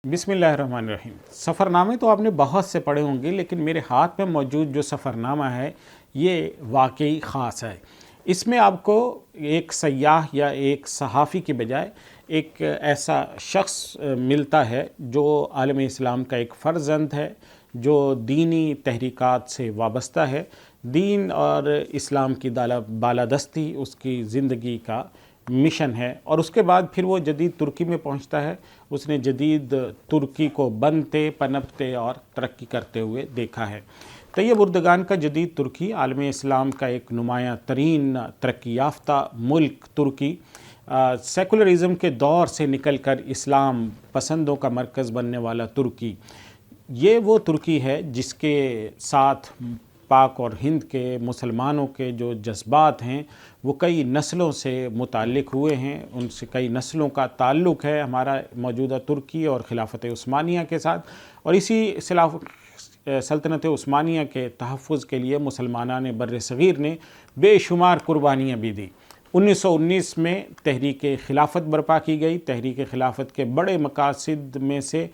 बिस्मिल्लाहिर्रहमानिर्रहीम। सफ़रनामे तो आपने बहुत से पढ़े होंगे, लेकिन मेरे हाथ में मौजूद जो सफ़रनामा है ये वाकई ख़ास है। इसमें आपको एक सयाह या एक सहाफ़ी के बजाय एक ऐसा शख्स मिलता है जो आलम इस्लाम का एक फ़र्जंद है, जो दीनी तहरीकात से वाबस्ता है। दीन और इस्लाम की बालादस्ती उसकी ज़िंदगी का मिशन है, और उसके बाद फिर वो जदीद तुर्की में पहुंचता है। उसने जदीद तुर्की को बनते, पनपते और तरक्की करते हुए देखा है। तैयब उर्दगान का जदीद तुर्की आलम इस्लाम का एक नुमायाँ तरीन तरक्की याफ्ता मुल्क तुर्की सेकुलरिज़म के दौर से निकल कर इस्लाम पसंदों का मरकज़ बनने वाला तुर्की, ये वो तुर्की है जिसके साथ पाक और हिंद के मुसलमानों के जो जज्बात हैं वो कई नस्लों से मुताल्लिक़ हुए हैं। उनसे कई नस्लों का ताल्लुक़ है हमारा मौजूदा तुर्की और खिलाफत उस्मानिया के साथ। और इसी सल्तनत उस्मानिया के तहफ़्फ़ुज़ के लिए मुसलमानान बर्र सग़ीर ने बेशुमार कुर्बानियाँ भी दी। 1919 में तहरीक खिलाफत बर्पा की गई। तहरीक खिलाफत के बड़े मकासद में से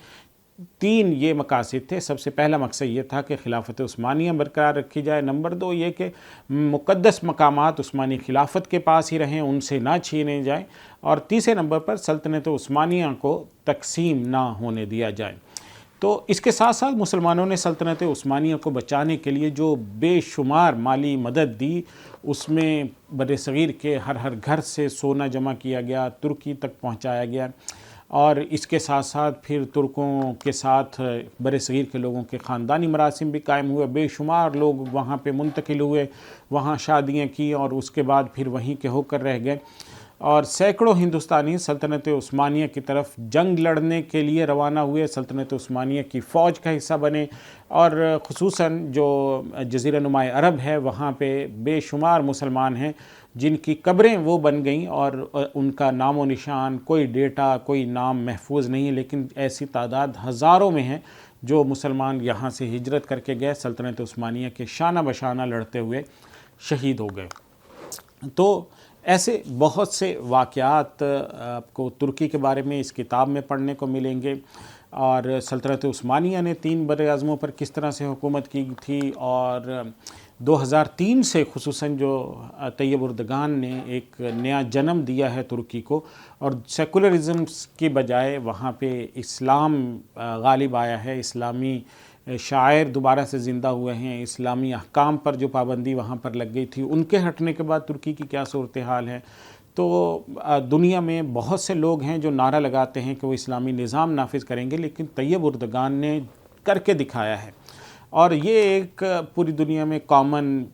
3 ये मकासद थे। सबसे पहला मकसद ये था कि खिलाफत उस्मानिया बरकरार रखी जाए। नंबर 2 ये कि मुक़द्दस मकामात उस्मानी खिलाफत के पास ही रहें, उनसे ना छीने जाएं। और तीसरे नंबर पर सल्तनत उस्मानिया को तकसीम ना होने दिया जाए। तो इसके साथ साथ मुसलमानों ने सल्तनत उस्मानिया को बचाने के लिए जो बेशुमार माली मदद दी, उसमें बर्र सग़ीर के हर घर से सोना जमा किया गया, तुर्की तक पहुँचाया गया। और इसके साथ साथ फिर तुर्कों के साथ बर्र सग़ीर के लोगों के ख़ानदानी मरासिम भी कायम हुए। बेशुमार लोग वहाँ पे मुंतकिल हुए, वहाँ शादियाँ की और उसके बाद फिर वहीं के होकर रह गए। और सैकड़ों हिंदुस्तानी सल्तनत उस्मानिया की तरफ जंग लड़ने के लिए रवाना हुए, सल्तनत उस्मानिया की फ़ौज का हिस्सा बने। और ख़ुसूसन जो जज़ीरा नुमाए अरब है वहाँ पे बेशुमार मुसलमान हैं जिनकी कब्रें वो बन गईं और उनका नामो निशान, कोई डेटा, कोई नाम महफूज नहीं है, लेकिन ऐसी तादाद हज़ारों में है जो मुसलमान यहाँ से हिजरत करके गए, सल्तनत उस्मानिया के शाना बशाना लड़ते हुए शहीद हो गए। तो ऐसे बहुत से वाक़यात आपको तुर्की के बारे में इस किताब में पढ़ने को मिलेंगे। और सल्तनत उस्मानिया ने 3 बरअज़्मों पर किस तरह से हुकूमत की थी, और 2003 से ख़ुसूसन जो तैयब उर्दगान ने एक नया जन्म दिया है तुर्की को, और सेकुलरिज़म की बजाय वहाँ पे इस्लाम गालिब आया है। इस्लामी शायर दोबारा से ज़िंदा हुए हैं। इस्लामी अहकाम पर जो पाबंदी वहाँ पर लग गई थी, उनके हटने के बाद तुर्की की क्या सूरत हाल है। तो दुनिया में बहुत से लोग हैं जो नारा लगाते हैं कि वो इस्लामी निज़ाम नाफिज करेंगे, लेकिन तैयब उर्दगान ने करके दिखाया है। और ये एक पूरी दुनिया में कॉमन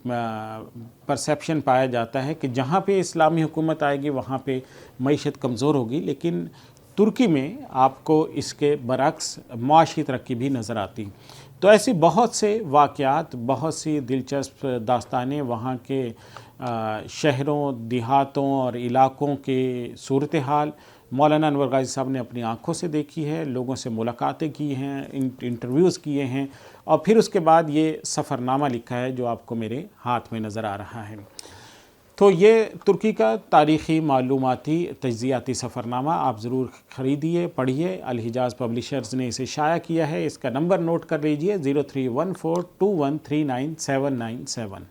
परसेप्शन पाया जाता है कि जहाँ पे इस्लामी हुकूमत आएगी वहाँ पे मईशत कमज़ोर होगी, लेकिन तुर्की में आपको इसके बरक्स मुआशी तरक्की भी नज़र आती। तो ऐसी बहुत से वाक़यात, बहुत सी दिलचस्प दास्तानें वहाँ के शहरों, देहातों और इलाक़ों के सूरत हाल मौलाना अनवर गाज़ी साहब ने अपनी आँखों से देखी है, लोगों से मुलाकातें की हैं, इंटरव्यूज़ किए हैं, और फिर उसके बाद ये सफ़रनामा लिखा है जो आपको मेरे हाथ में नज़र आ रहा है। तो ये तुर्की का तारीख़ी मालूमाती तज्ज़ियाती सफ़रनामा आप ज़रूर ख़रीदिए, पढ़िए। अल हिजाज़ पब्लिशर्स ने इसे शाया किया है। इसका नंबर नोट कर लीजिए 031421397797।